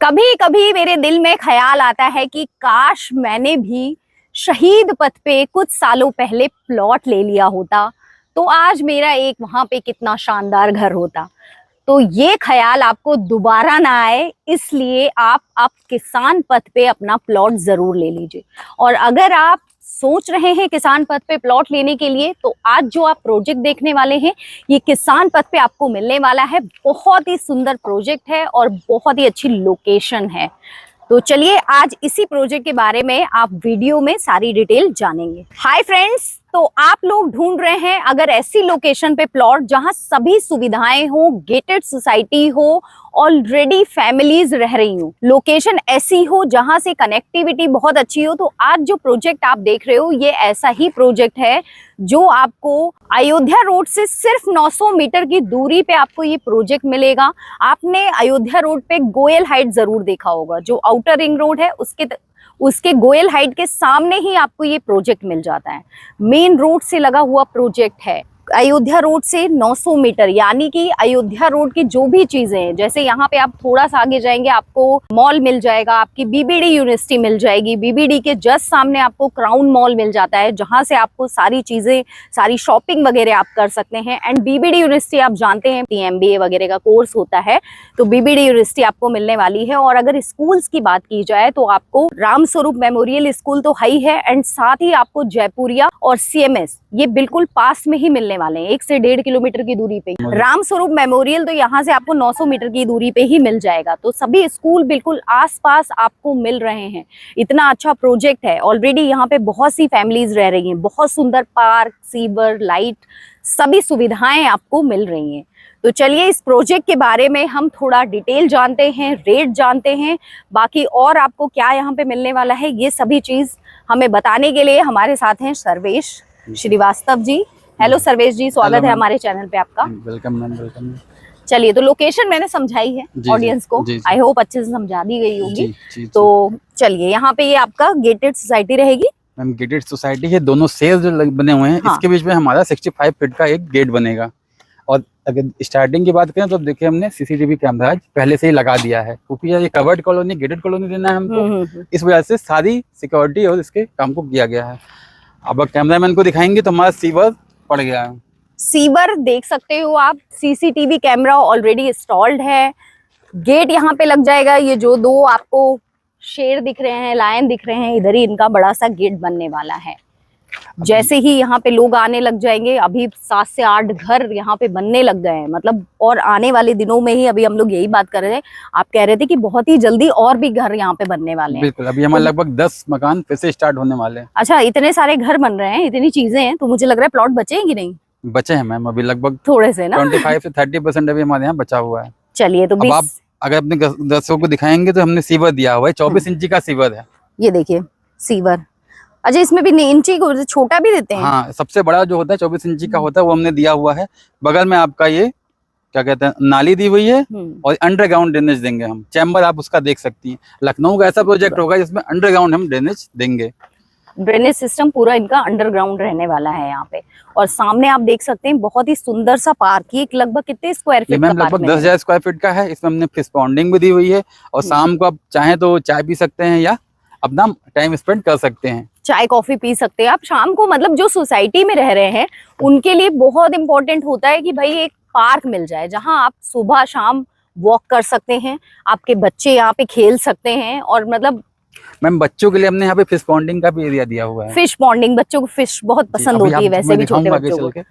कभी कभी मेरे दिल में ख्याल आता है कि काश मैंने भी शहीद पथ पे कुछ सालों पहले प्लॉट ले लिया होता तो आज मेरा एक वहां पे कितना शानदार घर होता। तो ये ख्याल आपको दोबारा ना आए इसलिए आप किसान पथ पे अपना प्लॉट जरूर ले लीजिए। और अगर आप सोच रहे हैं किसान पथ पे प्लॉट लेने के लिए तो आज जो आप प्रोजेक्ट देखने वाले हैं ये किसान पथ पे आपको मिलने वाला है। बहुत ही सुंदर प्रोजेक्ट है और बहुत ही अच्छी लोकेशन है। तो चलिए आज इसी प्रोजेक्ट के बारे में आप वीडियो में सारी डिटेल जानेंगे। हाय फ्रेंड्स, तो आप लोग ढूंढ रहे हैं अगर ऐसी लोकेशन पे प्लॉट जहां सभी सुविधाएं हो, गेटेड सोसाइटी हो, ऑलरेडी फैमिलीज रह रही हो, लोकेशन ऐसी हो जहां से कनेक्टिविटी बहुत अच्छी हो, तो आज जो प्रोजेक्ट आप देख रहे हो ये ऐसा ही प्रोजेक्ट है जो आपको अयोध्या रोड से सिर्फ 900 मीटर की दूरी पे आपको ये प्रोजेक्ट मिलेगा। आपने अयोध्या रोड पे गोयल हाइट जरूर देखा होगा, जो आउटर रिंग रोड है उसके गोयल हाइट के सामने ही आपको ये प्रोजेक्ट मिल जाता है। मेन रोड से लगा हुआ प्रोजेक्ट है। अयोध्या रोड से 900 मीटर यानी कि अयोध्या रोड की जो भी चीजें हैं, जैसे यहाँ पे आप थोड़ा सा आगे जाएंगे आपको मॉल मिल जाएगा, आपकी बीबीडी यूनिवर्सिटी मिल जाएगी, बीबीडी के जस्ट सामने आपको क्राउन मॉल मिल जाता है जहां से आपको सारी चीजें, सारी शॉपिंग वगैरह आप कर सकते हैं। एंड बीबीडी यूनिवर्सिटी आप जानते हैं MBA वगैरह का कोर्स होता है, तो बीबीडी यूनिवर्सिटी आपको मिलने वाली है। और अगर स्कूल्स की बात की जाए तो आपको रामस्वरूप मेमोरियल स्कूल तो हाई है एंड साथ ही आपको जयपुरिया और CMS ये बिल्कुल पास में ही मिलने वाले हैं, 1 से 1.5 किलोमीटर की दूरी पे। रामस्वरूप मेमोरियल तो यहाँ से आपको 900 मीटर की दूरी पे ही मिल जाएगा। तो सभी स्कूल बिल्कुल आसपास आपको मिल रहे हैं। इतना अच्छा प्रोजेक्ट है। ऑलरेडी यहाँ पे बहुत सी फैमिलीज रह रही हैं। बहुत सुंदर पार्क, सीवर, लाइट, सभी सुविधाएं आपको मिल रही हैं। तो चलिए इस प्रोजेक्ट के बारे में हम थोड़ा डिटेल जानते हैं, रेट जानते हैं, बाकी और आपको क्या यहाँ पे मिलने वाला है ये सभी चीज हमें बताने के लिए हमारे साथ हैं सर्वेश श्रीवास्तव जी। हेलो सर्वेश जी, स्वागत है हमारे चैनल पे आपका। Welcome ma'am, welcome. चलिए, तो लोकेशन मैंने समझाई है ऑडियंस को, आई होप अच्छे से समझा दी गई होगी। तो चलिए यहाँ पे ये आपका गेटेड सोसाइटी रहेगी। मैम गेटेड सोसाइटी है, दोनों सेल्स जो बने हुए हैं इसके बीच में हमारा 65 फीट का एक गेट बनेगा। और अगर स्टार्टिंग की बात करें तो देखिए हमने CCTV कैमरा पहले से ही लगा दिया है क्योंकि ये कवर्ड कॉलोनी, गेटेड कॉलोनी देना है हमको, इस वजह से सारी सिक्योरिटी और इसके काम को किया गया है। अब कैमरामैन को दिखाएंगे तो हमारा सीवर पड़ गया है। सीवर देख सकते हो आप, CCTV कैमरा ऑलरेडी इंस्टॉल्ड है। गेट यहाँ पे लग जाएगा। ये जो दो आपको शेर दिख रहे हैं, लायन दिख रहे हैं, इधर ही इनका बड़ा सा गेट बनने वाला है। जैसे ही यहाँ पे लोग आने लग जाएंगे, अभी 7 से 8 घर यहाँ पे बनने लग गए हैं, मतलब और आने वाले दिनों में ही, अभी हम लोग यही बात कर रहे थे, आप कह रहे थे कि बहुत ही जल्दी और भी घर यहाँ पे बनने वाले हैं। बिल्कुल, अभी हमारे लगभग 10 मकान फिर से स्टार्ट होने वाले हैं। अच्छा, इतने सारे घर बन रहे हैं, इतनी चीजें हैं, तो मुझे लग रहा है प्लॉट बचे हैं कि नहीं? बचे हैं मैम, अभी लगभग थोड़े से ना 25 से 30% अभी हमारे यहाँ बचा हुआ है। चलिए, तो आप अगर अपने दर्शकों को दिखाएंगे तो हमने सीवर दिया हुआ है, 24 इंची का सीवर है। ये देखिए सीवर। अच्छा, इसमें भी इंची को छोटा भी देते हैं? हाँ, सबसे बड़ा जो होता है 24 इंची का होता है, वो हमने दिया हुआ है। बगल में आपका ये क्या कहते हैं, नाली दी हुई है और अंडरग्राउंड ड्रेनेज देंगे हम। चैम्बर आप उसका देख सकती हैं। लखनऊ का ऐसा प्रोजेक्ट होगा जिसमें अंडरग्राउंड हम ड्रेनेज देंगे। ड्रेनेज सिस्टम पूरा इनका अंडरग्राउंड रहने वाला है यहाँ पे। और सामने आप देख सकते हैं बहुत ही सुंदर सा पार्क। ये लगभग कितने स्क्वायर फीट का? लगभग 10,000 स्क्वायर फीट का है। इसमें हमने फिश पॉन्डिंग भी दी हुई है और शाम को आप चाहें तो चाय पी सकते हैं या अपना टाइम स्पेंड कर सकते हैं, चाय कॉफी पी सकते हैं आप शाम को। मतलब जो सोसाइटी में रह रहे हैं उनके लिए बहुत इंपॉर्टेंट होता है कि भाई एक पार्क मिल जाए जहां आप सुबह शाम वॉक कर सकते हैं, आपके बच्चे यहाँ पे खेल सकते हैं। और मतलब मैम बच्चों के लिए हमने यहाँ पे फिश पॉन्डिंग का भी एरिया दिया हुआ है। फिश पॉन्डिंग, बच्चों को फिश बहुत पसंद होती है वैसे भी, छोटे बच्चों को।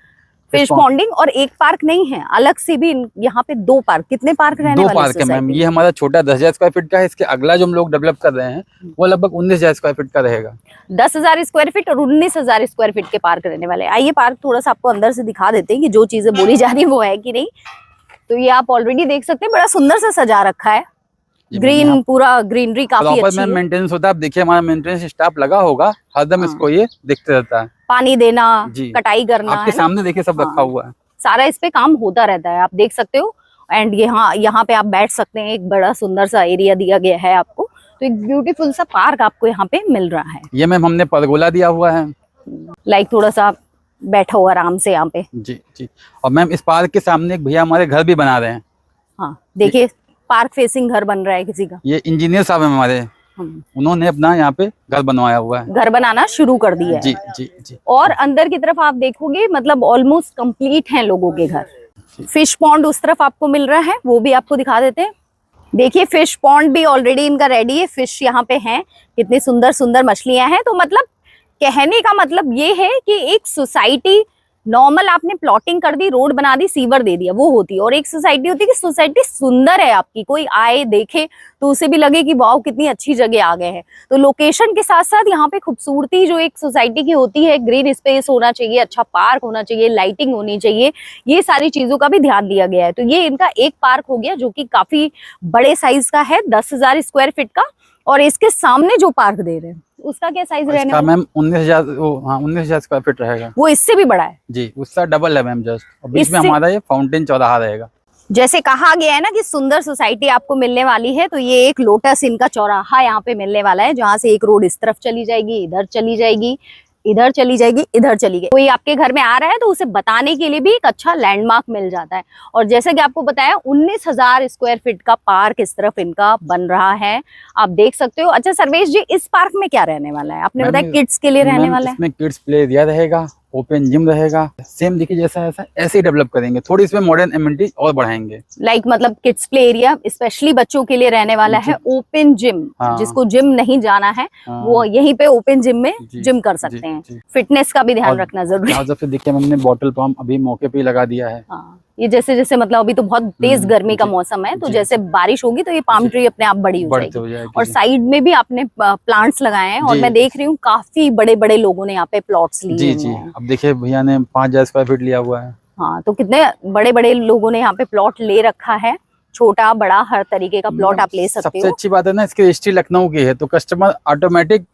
फिश पॉन्डिंग और एक पार्क नहीं है, अलग से भी यहाँ पे 2 पार्क। कितने पार्क रहने वाले? 2 पार्क है मैम। ये हमारा छोटा 10,000 स्क्वायर फीट का है। इसके अगला जो हम लोग डेवलप कर रहे हैं वो लगभग 19,000 स्क्वायर फीट का रहेगा। 10,000 स्क्वायर फीट और 19,000 स्क्वायर फीट के पार्क रहने वाले। आइए पार्क थोड़ा सा आपको अंदर से दिखा देते हैं कि जो चीजें बोली जा रही है वो है कि नहीं। तो ये आप ऑलरेडी देख सकते हैं, बड़ा सुंदर सा सजा रखा है। ग्रीन, पूरा ग्रीनरी काफी अच्छी है। मेंटेनेंस होता है। आप देखिए हमारा मेंटेनेंस स्टाफ लगा होगा, हरदम इसको ये देखते रहता है। पानी देना, कटाई करना, आपके सामने देखिए सब रखा हुआ है, सारा इस पे काम होता रहता है, आप देख सकते हो। एंड यहाँ पे आप बैठ सकते हैं। एक बड़ा सुंदर सा एरिया दिया गया है आपको। तो एक ब्यूटीफुल सा पार्क आपको यहाँ पे मिल रहा है। ये मैम हमने परगोला दिया हुआ है, लाइक थोड़ा सा बैठा हुआ आराम से यहाँ पे। जी जी। और मैम इस पार्क के सामने एक भैया हमारे घर भी बना रहे हैं। हाँ देखिए, पार्क फेसिंग घर बन रहा है किसी का। ये इंजीनियर साहब हैं हमारे, उन्होंने अपना यहाँ पे घर बनवाया हुआ है, घर बनाना शुरू कर दिया है। जी जी जी। और अंदर की तरफ आप देखोगे मतलब ऑलमोस्ट कंप्लीट हैं लोगों के घर। फिश पॉन्ड उस तरफ आपको मिल रहा है, वो भी आपको दिखा देते हैं। देखिए फिश पॉन्ड भी ऑलरेडी इनका रेडी है, फिश यहाँ पे हैं, कितनी सुंदर सुंदर मछलियां हैं। तो मतलब कहने का मतलब ये है कि एक सोसाइटी नॉर्मल आपने प्लॉटिंग कर दी, रोड बना दी, सीवर दे दिया, वो होती है। और एक सोसाइटी होती है कि सोसाइटी सुंदर है आपकी, कोई आए देखे तो उसे भी लगे कि वाह कितनी अच्छी जगह आ गए हैं। तो लोकेशन के साथ साथ यहाँ पे खूबसूरती जो एक सोसाइटी की होती है, ग्रीन स्पेस होना चाहिए, अच्छा पार्क होना चाहिए, लाइटिंग होनी चाहिए, ये सारी चीजों का भी ध्यान दिया गया है। तो ये इनका एक पार्क हो गया जो कि काफी बड़े साइज का है, 10,000 स्क्वायर फीट का। और इसके सामने जो पार्क दे रहे हैं उसका क्या साइज रहने वाला है? मैम 19,000 स्क्वायर फीट रहेगा। वो इससे भी बड़ा है जी, उसका डबल है मैम जस्ट। और बीच में हमारा ये फाउंटेन चौराहा रहेगा। जैसे कहा गया है ना कि सुंदर सोसाइटी आपको मिलने वाली है, तो ये एक लोटस इनका चौराहा यहाँ पे मिलने वाला है, जहाँ से एक रोड इस तरफ चली जाएगी, इधर चली जाएगी, इधर चली जाएगी, इधर चली गई। कोई आपके घर में आ रहा है तो उसे बताने के लिए भी एक अच्छा लैंडमार्क मिल जाता है। और जैसे कि आपको बताया 19,000 स्क्वायर फीट का पार्क इस तरफ इनका बन रहा है, आप देख सकते हो। अच्छा सर्वेश जी, इस पार्क में क्या रहने वाला है? आपने बताया किड्स के लिए रहने वाला है। इसमें किड्स प्ले एरिया रहेगा, ओपन जिम रहेगा, सेम देखिए जैसा ऐसा ऐसे ही डेवलप करेंगे, थोड़ी इसमें मॉडर्न एमिनिटीज और बढ़ाएंगे। लाइक मतलब किड्स प्ले एरिया स्पेशली बच्चों के लिए रहने वाला है, ओपन जिम, जिसको जिम नहीं जाना है वो यहीं पे ओपन जिम में जिम कर सकते हैं। फिटनेस का भी ध्यान रखना जरूरी है। जब से देखिए हमने बॉटल पंप अभी मौके पे लगा दिया है। ये जैसे जैसे मतलब अभी तो बहुत तेज गर्मी का मौसम है, तो जैसे बारिश होगी तो ये पाम ट्री अपने आप बड़ी हो जाएगी। और साइड में भी आपने प्लांट्स लगाए हैं, और मैं देख रही हूँ काफी बड़े बड़े लोगों ने यहाँ पे प्लॉट्स लिए जी जी। अब देखिए भैया ने 5,000 स्क्वायर फीट लिया हुआ है। हाँ, तो कितने बड़े बड़े लोगों ने यहाँ पे प्लॉट ले रखा है, छोटा बड़ा हर तरीके का प्लॉट आप ले सकते हो। सबसे अच्छी बात है ना, इसकी रजिस्ट्री लखनऊ की है, तो कस्टमर ऑटोमेटिक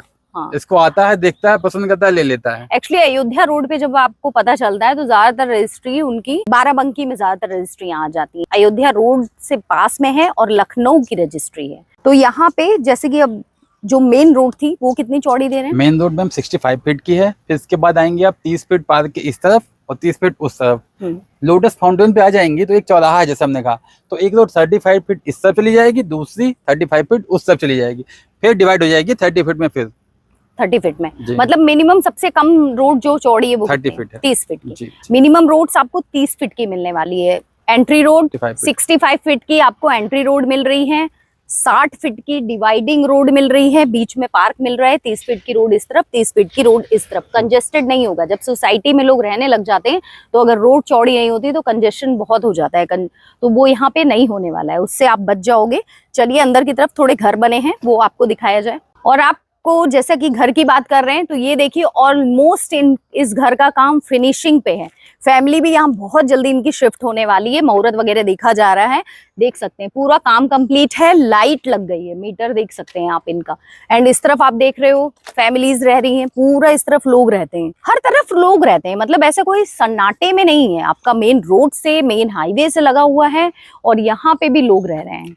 इसको आता है, देखता है, पसंद करता है, ले लेता है। एक्चुअली अयोध्या रोड पे जब आपको पता चलता है तो ज्यादातर रजिस्ट्री उनकी बाराबंकी में ज्यादातर रजिस्ट्री आ जाती है। अयोध्या रोड से पास में है और लखनऊ की रजिस्ट्री है। तो यहाँ पे जैसे कि अब जो मेन रोड थी वो कितनी चौड़ी दे रहे हैं? मेन रोड मैम 65 फीट की है। फिर इसके बाद आएंगे आप 30 फीट पार्क के इस तरफ और 30 फीट उस तरफ। लोटस फाउंटेन पे आ जाएंगी तो एक चौराहा है जैसे हमने कहा, तो एक रोड 35 फीट इस तरफ चली जाएगी, दूसरी 35 फीट उस तरफ चली जाएगी, फिर डिवाइड हो जाएगी 30 फीट में। फिर 30 फीट में मतलब मिनिमम सबसे कम रोड जो चौड़ी है वो 30 फीट है, 30 फीट की। मिनिमम रोड्स आपको 30 फीट की मिलने वाली है। एंट्री रोड 65 फीट की आपको एंट्री रोड मिल रही है, 60 फीट की डिवाइडिंग रोड मिल रही है, बीच में पार्क मिल रहा है, 30 फीट की रोड इस तरफ, 30 फीट की रोड इस तरफ। कंजेस्टेड नहीं होगा। जब सोसाइटी में लोग रहने लग जाते हैं तो अगर रोड चौड़ी नहीं होती तो कंजेशन बहुत हो जाता है, तो वो यहाँ पे नहीं होने वाला है, उससे आप बच जाओगे। चलिए अंदर की तरफ थोड़े घर बने हैं वो आपको दिखाया जाए। और आपको जैसा कि घर की बात कर रहे हैं तो ये देखिए ऑलमोस्ट इस घर का काम फिनिशिंग पे है। फैमिली भी यहाँ बहुत जल्दी इनकी शिफ्ट होने वाली है, मुहूर्त वगैरह देखा जा रहा है, देख सकते हैं पूरा काम कंप्लीट है, लाइट लग गई है, मीटर देख सकते हैं आप इनका। एंड इस तरफ आप देख रहे हो फैमिलीज रह रही हैं, पूरा इस तरफ लोग रहते हैं, हर तरफ लोग रहते हैं, मतलब ऐसा कोई सन्नाटे में नहीं है। आपका मेन रोड से मेन हाईवे से लगा हुआ है और यहाँ पे भी लोग रह रहे हैं।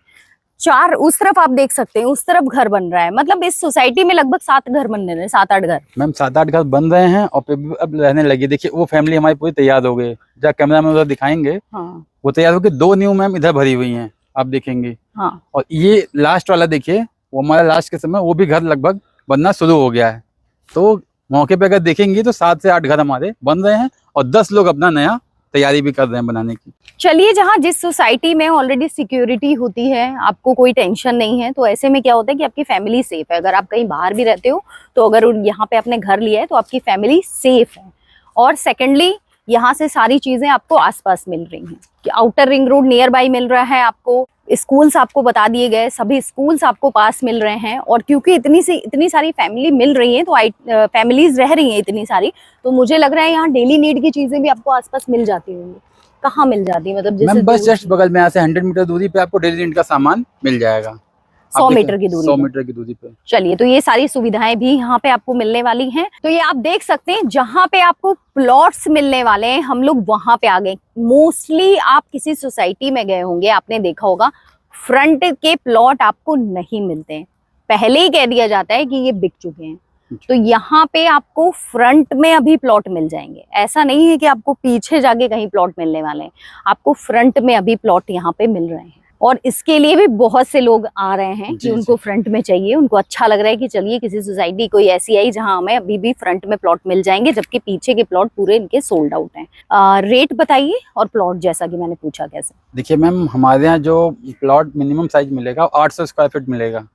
चार उस तरफ आप देख सकते हैं, उस तरफ घर बन रहा है, मतलब इस सोसाइटी में लगभग 7 घर बन रहे हैं, 7-8 घर। मैम 7-8 घर बन रहे हैं और अब रहने लगी। देखिए वो फैमिली हमारी पूरी तैयार हो गई, जहाँ कैमरा में उधर दिखाएंगे। हाँ। वो तैयार होकर 2 न्यू मैम इधर भरी हुई हैं, आप देखेंगे। हाँ। और ये लास्ट वाला देखिए, वो हमारा लास्ट के समय वो भी घर लगभग बनना शुरू हो गया है। तो मौके पे अगर देखेंगे तो 7 से 8 घर हमारे बन रहे हैं और 10 लोग अपना नया तैयारी भी कर रहे हैं बनाने की। चलिए, जहाँ जिस सोसाइटी में ऑलरेडी सिक्योरिटी होती है, आपको कोई टेंशन नहीं है, तो ऐसे में क्या होता है कि आपकी फैमिली सेफ है। अगर आप कहीं बाहर भी रहते हो तो अगर यहाँ पे आपने घर लिया है तो आपकी फैमिली सेफ है। और सेकेंडली यहाँ से सारी चीजें आपको आसपास मिल रही हैं कि outer ring road nearby मिल रहा है आपको, स्कूल्स आपको बता दिए गए, सभी स्कूल्स आपको पास मिल रहे हैं। और क्योंकि इतनी सारी फैमिली मिल रही हैं, तो फैमिलीज रह रही हैं इतनी सारी, तो मुझे लग रहा है यहाँ डेली नीड की चीजें भी आपको आसपास मिल जाती होंगी। कहाँ मिल जाती है? मतलब जैसे बस जस्ट बगल में, यहाँ से 100 मीटर दूरी पे आपको डेली नीड का सामान मिल जाएगा। 100 मीटर की दूरी 100 मीटर की दूरी पे। चलिए, तो ये सारी सुविधाएं भी यहाँ पे आपको मिलने वाली हैं। तो ये आप देख सकते हैं, जहाँ पे आपको प्लॉट्स मिलने वाले हैं हम लोग वहां पे आ गए। मोस्टली आप किसी सोसाइटी में गए होंगे, आपने देखा होगा फ्रंट के प्लॉट आपको नहीं मिलते हैं, पहले ही कह दिया जाता है कि ये बिक चुके हैं। तो यहाँ पे आपको फ्रंट में अभी प्लॉट मिल जाएंगे। ऐसा नहीं है कि आपको पीछे जाके कहीं प्लॉट मिलने वाले हैं, आपको फ्रंट में अभी प्लॉट यहाँ पे मिल रहे हैं। और इसके लिए भी बहुत से लोग आ रहे हैं कि जी, उनको फ्रंट में चाहिए, उनको अच्छा लग रहा है कि चलिए किसी सोसाइटी कोई ऐसी आई जहां हमें अभी भी फ्रंट में प्लॉट मिल जाएंगे, जबकि पीछे के प्लॉट पूरे इनके सोल्ड आउट हैं। रेट बताइए और प्लॉट जैसा कि मैंने पूछा कैसे। देखिए मैम, हमारे यहाँ जो प्लॉट मिनिमम साइज मिलेगा 800 स्क्वायर फीट मिलेगा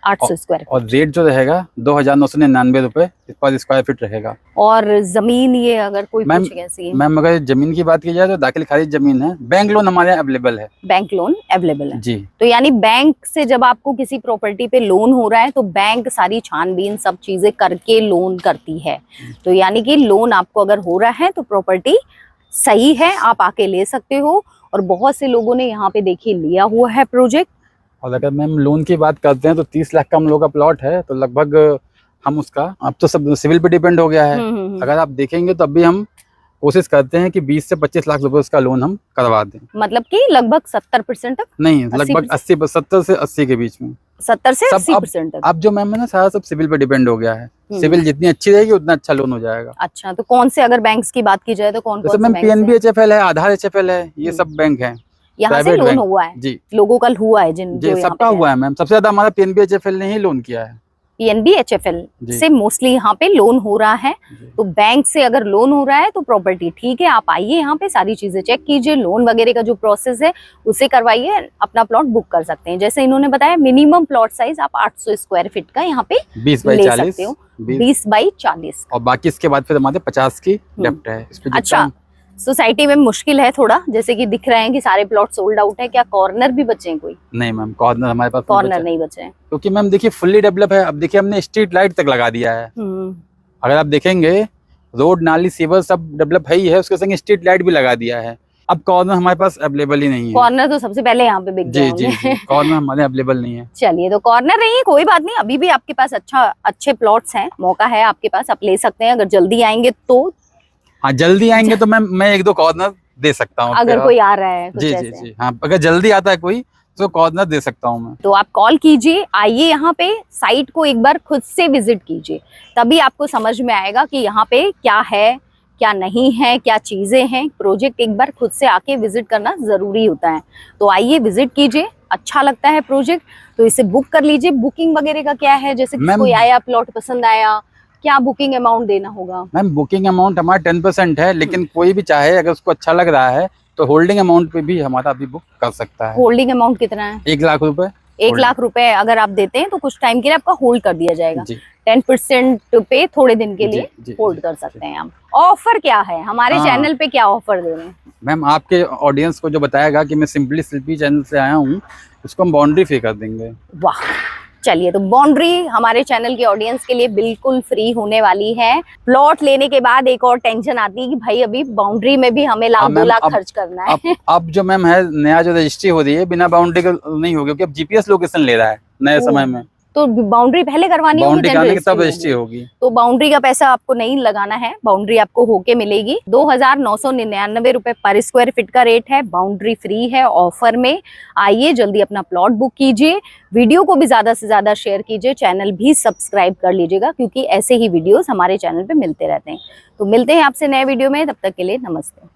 800 स्क्वायर और रेट जो रहेगा 2,999 रुपए पर स्क्वायर फीट रहेगा। और जमीन ये अगर कोई मैम, पूछे कैसी है? मैम अगर जमीन की बात की जाए तो दाखिल खारिज जमीन है, बैंक लोन हमारे यहाँ अवेलेबल है। बैंक लोन अवेलेबल है जी। तो यानी बैंक से जब आपको किसी प्रॉपर्टी पे लोन हो रहा है तो बैंक सारी छानबीन सब चीजें करके लोन करती है। तो यानी कि लोन आपको अगर हो रहा है तो प्रॉपर्टी सही है, आप आके ले सकते हो। और बहुत से लोगों ने यहाँ पे देखिए लिया हुआ है प्रोजेक्ट। और अगर मैम लोन की बात करते हैं तो 30 लाख का हम लोग का प्लॉट है, तो लगभग हम उसका, अब तो सब सिविल पे डिपेंड हो गया है। अगर आप देखेंगे तो अभी हम कोशिश करते हैं कि 20 से 25 लाख रुपए उसका लोन हम करवा दें। मतलब कि लगभग 70% तक? नहीं, लगभग 70 से 80 के बीच में। 70 से सब 80% तक? अब जो मैम है ना, सारा सब सिविल पे डिपेंड हो गया है। सिविल जितनी अच्छी रहेगी उतना अच्छा लोन हो जाएगा। अच्छा, तो कौन से अगर बैंक्स की बात की जाए तो कौन जैसे कौन मैम से PNB HFL है, आधार HFL है, ये सब बैंक है। यहाँ से प्राइवेट लोन बैंक। हुआ है जी लोगों का हुआ है जिन जी, सबका हुआ है मैम। सबसे ज्यादा हमारा PNB HFL ने ही लोन किया है। PNB HFL से मोस्टली यहाँ पे लोन हो रहा है। तो बैंक से अगर लोन हो रहा है तो प्रॉपर्टी ठीक है, आप आइए यहाँ पे सारी चीजें चेक कीजिए, लोन वगैरह का जो प्रोसेस है उसे करवाइए, अपना प्लॉट बुक कर सकते हैं। जैसे इन्होंने बताया मिनिमम प्लॉट साइज आप 800 स्क्वायर फीट का यहाँ पे 20 बाई ले 40 सकते हो। 20 बाई 40 और बाकी इसके बाद फिर हमारे 50 की लेफ्ट है। इस पे अच्छा, सोसाइटी में मुश्किल है थोड़ा, जैसे कि दिख रहे हैं कि सारे प्लॉट सोल्ड आउट है, क्या कॉर्नर भी बचे हैं कोई? नहीं मैम, कॉर्नर हमारे पास कॉर्नर नहीं बचे हैं क्योंकि मैम देखिए फुल्ली डेवलप है। अब देखिए हमने स्ट्रीट लाइट तक लगा दिया है। अगर आप देखेंगे रोड नाली सीवर सब डेवलप है ही है, उसके संग स्ट्रीट लाइट भी लगा दिया है। अब कॉर्नर हमारे पास अवेलेबल ही नहीं है। कॉर्नर तो सबसे पहले यहाँ पे बिक गए जी जी, कॉर्नर हमारे अवेलेबल नहीं है। चलिए, तो कॉर्नर नहीं है कोई बात नहीं, अभी भी आपके पास अच्छे प्लॉट्स हैं, मौका है आपके पास, आप ले सकते हैं अगर जल्दी आएंगे तो। हाँ, जल्दी आएंगे तो मैं 1-2 कॉर्नर दे सकता हूँ अगर कोई आ रहा है कुछ जी ऐसे। जी जी, हाँ अगर जल्दी आता है कोई तो कॉर्नर दे सकता हूँ मैं। तो आप कॉल कीजिए, आइए यहाँ पे साइट को एक बार खुद से विजिट कीजिए, तभी आपको समझ में आएगा कि यहाँ पे क्या है क्या नहीं है, क्या चीजें हैं। प्रोजेक्ट एक बार खुद से आके विजिट करना जरूरी होता है। तो आइए विजिट कीजिए, अच्छा लगता है प्रोजेक्ट तो इसे बुक कर लीजिए। बुकिंग वगैरह का क्या है, जैसे कोई आया प्लॉट पसंद आया, क्या बुकिंग अमाउंट देना होगा? मैम बुकिंग अमाउंट हमारा 10% है, लेकिन कोई भी चाहे अगर उसको अच्छा लग रहा है तो होल्डिंग अमाउंट पे भी हमारा अभी बुक कर सकता है। होल्डिंग अमाउंट कितना है? 1 लाख रुपए। 1 लाख रुपए अगर आप देते हैं तो कुछ टाइम के लिए आपका होल्ड कर दिया जाएगा। 10% पे थोड़े दिन के लिए होल्ड कर सकते हैं आप। ऑफर क्या है हमारे चैनल पे, क्या ऑफर दे रहे हैं? मैम आपके ऑडियंस को जो बताएगा कि मैं सिंपली शिल्पी चैनल से आया हूँ, उसको हम बाउंड्री फ्री कर देंगे। वाह, चलिए, तो बाउंड्री हमारे चैनल के ऑडियंस के लिए बिल्कुल फ्री होने वाली है। प्लॉट लेने के बाद एक और टेंशन आती है कि भाई अभी बाउंड्री में भी हमें 1-2 लाख खर्च करना है। अब जो मैम है नया जो रजिस्ट्री हो रही है बिना बाउंड्री का नहीं होगी, क्योंकि अब GPS लोकेशन ले रहा है नए समय में। तो बाउंड्री पहले करवानी होगी, तब रजिस्ट्री होगी। तो बाउंड्री का पैसा आपको नहीं लगाना है, बाउंड्री आपको होके मिलेगी। 2,999 रुपए पर स्क्वायर फीट का रेट है, बाउंड्री फ्री है ऑफर में। आइए जल्दी अपना प्लॉट बुक कीजिए, वीडियो को भी ज्यादा से ज्यादा शेयर कीजिए, चैनल भी सब्सक्राइब कर लीजिएगा क्योंकि ऐसे ही वीडियोस हमारे चैनल पे मिलते रहते हैं। तो मिलते हैं आपसे नए वीडियो में, तब तक के लिए नमस्ते।